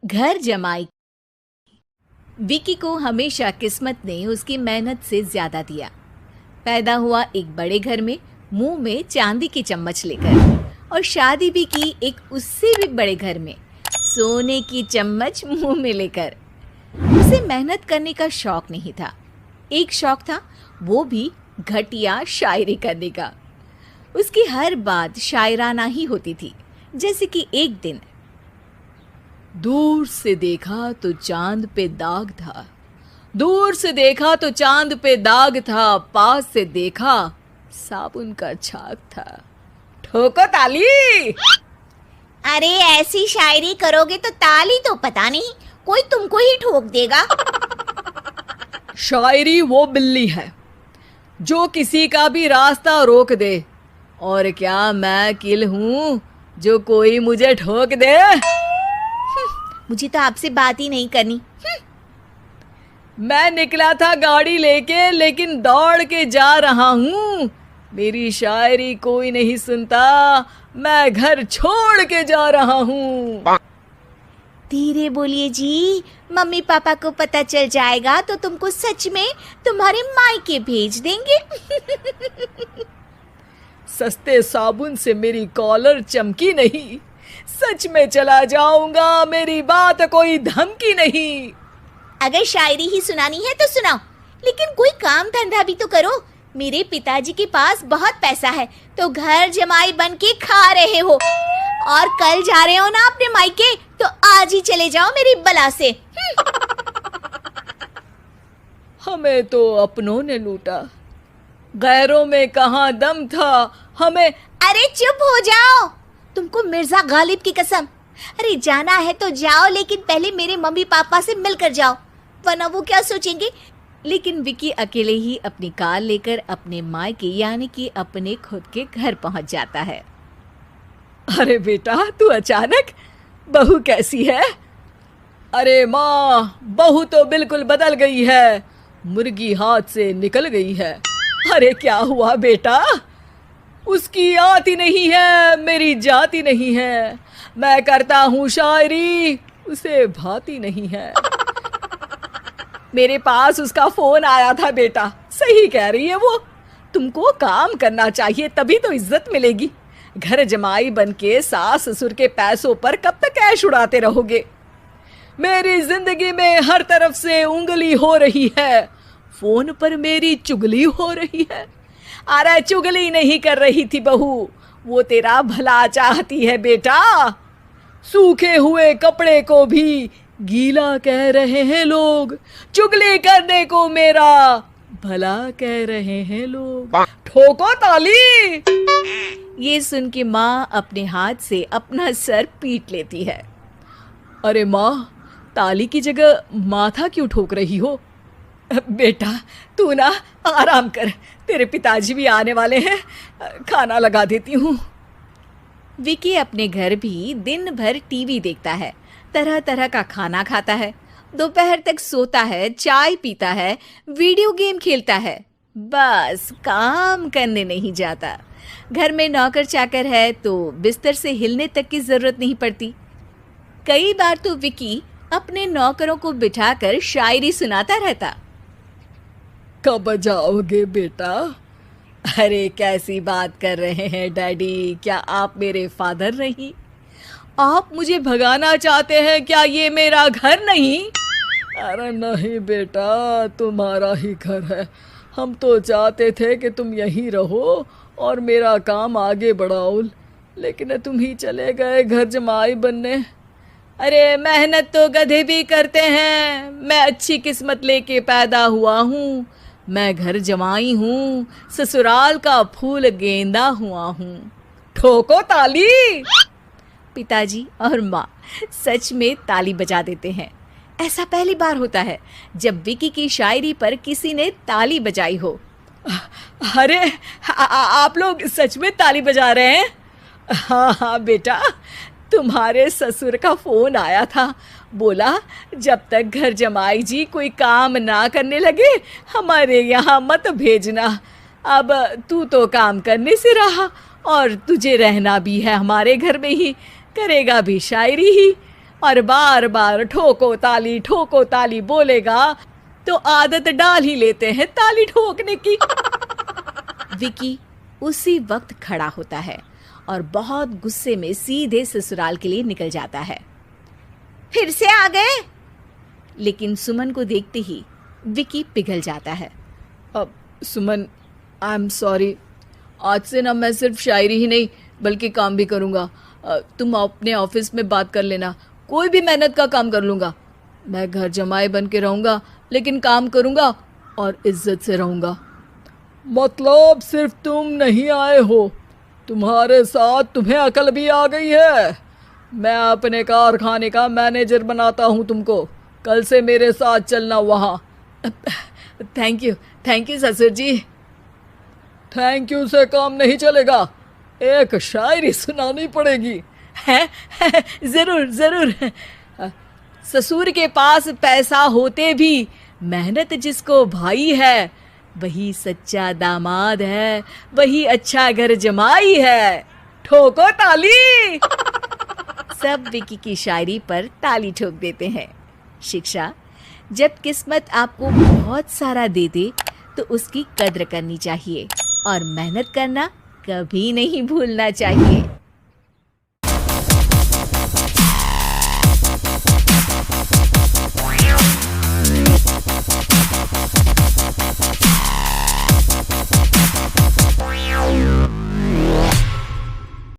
घर जमाई। विकी को हमेशा किस्मत ने उसकी मेहनत से ज्यादा दिया। पैदा हुआ एक बड़े घर में, मुंह में चांदी की चम्मच लेकर, और शादी भी की एक उससे भी बड़े घर में, सोने की चम्मच मुंह में लेकर। उसे मेहनत करने का शौक नहीं था। एक शौक था, वो भी घटिया शायरी करने का। उसकी हर बात शायराना ही होती थी। जैसे कि एक दिन, दूर से देखा तो चांद पे दाग था, दूर से देखा तो चांद पे दाग था, पास से देखा साबुन का छाग था। ठोको ताली। अरे ऐसी शायरी करोगे तो ताली तो पता नहीं, कोई तुमको ही ठोक देगा। शायरी वो बिल्ली है जो किसी का भी रास्ता रोक दे, और क्या मैं किल हूं जो कोई मुझे ठोक दे। मुझे तो आपसे बात ही नहीं करनी। मैं निकला था गाड़ी लेके, लेकिन दौड़ के जा रहा हूँ। मेरी शायरी कोई नहीं सुनता, मैं घर छोड़ के जा रहा हूँ। धीरे बोलिए जी, मम्मी पापा को पता चल जाएगा तो तुमको सच में तुम्हारे मायके भेज देंगे। सस्ते साबुन से मेरी कॉलर चमकी नहीं, सच में चला जाऊंगा, मेरी बात कोई धमकी नहीं। अगर शायरी ही सुनानी है तो सुनाओ, लेकिन कोई काम धंधा भी तो करो। मेरे पिताजी के पास बहुत पैसा है, तो घर जमाई बन के खा रहे हो, और कल जा रहे हो ना अपने मायके, तो आज ही चले जाओ मेरी बला से। हमें तो अपनों ने लूटा, गैरों में कहाँ दम था हमें। अरे चुप हो जाओ, तुमको मिर्जा गालिब की कसम। अरे जाना है तो जाओ, लेकिन पहले मेरे मम्मी पापा से मिलकर जाओ, वरना वो क्या सोचेंगे। लेकिन विकी अकेले ही अपनी कार लेकर अपने मायके यानी कि अपने खुद के घर पहुंच जाता है। अरे बेटा, तू अचानक, बहू कैसी है? अरे माँ, बहू तो बिल्कुल बदल गई है, मुर्गी हाथ से निकल गई है। अरे क्या हुआ बेटा? उसकी आती नहीं है, मेरी जाती नहीं है। मैं करता हूँ शायरी, उसे भाती नहीं है। मेरे पास उसका फोन आया था बेटा, सही कह रही है वो। तुमको काम करना चाहिए, तभी तो इज्जत मिलेगी। घर जमाई बनके सास ससुर के पैसों पर कब तक ऐश उड़ाते रहोगे? मेरी जिंदगी में हर तरफ से उंगली हो रही है, फोन पर मेरी चुगली हो रही है। अरे चुगली नहीं कर रही थी बहू, वो तेरा भला चाहती है बेटा। सूखे हुए कपड़े को भी गीला कह रहे हैं लोग, चुगली करने को मेरा भला कह रहे हैं लोग। ठोको ताली। ये सुन के माँ अपने हाथ से अपना सर पीट लेती है। अरे माँ, ताली की जगह माथा क्यों ठोक रही हो? बेटा तू ना आराम कर, तेरे पिताजी भी आने वाले हैं, खाना लगा देती हूँ। विकी अपने घर भी दिन भर टीवी देखता है, तरह तरह का खाना खाता है, दोपहर तक सोता है, चाय पीता है, वीडियो गेम खेलता है, बस काम करने नहीं जाता। घर में नौकर चाकर है तो बिस्तर से हिलने तक की जरूरत नहीं पड़ती। कई बार तो विकी अपने नौकरों को बिठाकर शायरी सुनाता रहता। कब जाओगे बेटा? अरे कैसी बात कर रहे हैं डैडी, क्या आप मेरे फादर नहीं? आप मुझे भगाना चाहते हैं क्या? ये मेरा घर नहीं। अरे नहीं बेटा, तुम्हारा ही घर है। हम तो चाहते थे कि तुम यहीं रहो और मेरा काम आगे बढ़ाओ, लेकिन तुम ही चले गए घर जमाई बनने। अरे मेहनत तो गधे भी करते हैं, मैं अच्छी किस्मत लेके पैदा हुआ हूँ, मैं घर जमाई हूँ, ससुराल का फूल गेंदा हुआ हूँ। ठोको ताली। पिताजी और माँ सच में ताली बजा देते हैं। ऐसा पहली बार होता है जब विकी की शायरी पर किसी ने ताली बजाई हो। अरे आप लोग सच में ताली बजा रहे हैं? हाँ हाँ बेटा, तुम्हारे ससुर का फोन आया था, बोला जब तक घर जमाई जी कोई काम ना करने लगे हमारे यहाँ मत भेजना। अब तू तो काम करने से रहा और तुझे रहना भी है हमारे घर में ही, करेगा भी शायरी ही। और बार बार ठोको ताली बोलेगा तो आदत डाल ही लेते हैं ताली ठोकने की। विकी उसी वक्त खड़ा होता है और बहुत गुस्से में सीधे ससुराल के लिए निकल जाता है। फिर से आ गए? लेकिन सुमन को देखते ही विकी पिघल जाता है। अब सुमन, आई एम सॉरी, आज से ना मैं सिर्फ शायरी ही नहीं बल्कि काम भी करूँगा। तुम अपने ऑफिस में बात कर लेना, कोई भी मेहनत का काम कर लूँगा। मैं घर जमाए बन के रहूँगा लेकिन काम करूँगा और इज्जत से रहूँगा। मतलब सिर्फ तुम नहीं आए हो, तुम्हारे साथ तुम्हें अकल भी आ गई है। मैं अपने कारखाने का मैनेजर बनाता हूँ तुमको, कल से मेरे साथ चलना वहाँ। थैंक यू ससुर जी। थैंक यू से काम नहीं चलेगा, एक शायरी सुनानी पड़ेगी। है जरूर। ससुर के पास पैसा होते भी मेहनत जिसको भाई है, वही सच्चा दामाद है, वही अच्छा घर जमाई है। ठोको ताली। सब विकी की शायरी पर ताली ठोक देते हैं। शिक्षा, जब किस्मत आपको बहुत सारा दे दे तो उसकी कद्र करनी चाहिए और मेहनत करना कभी नहीं भूलना चाहिए।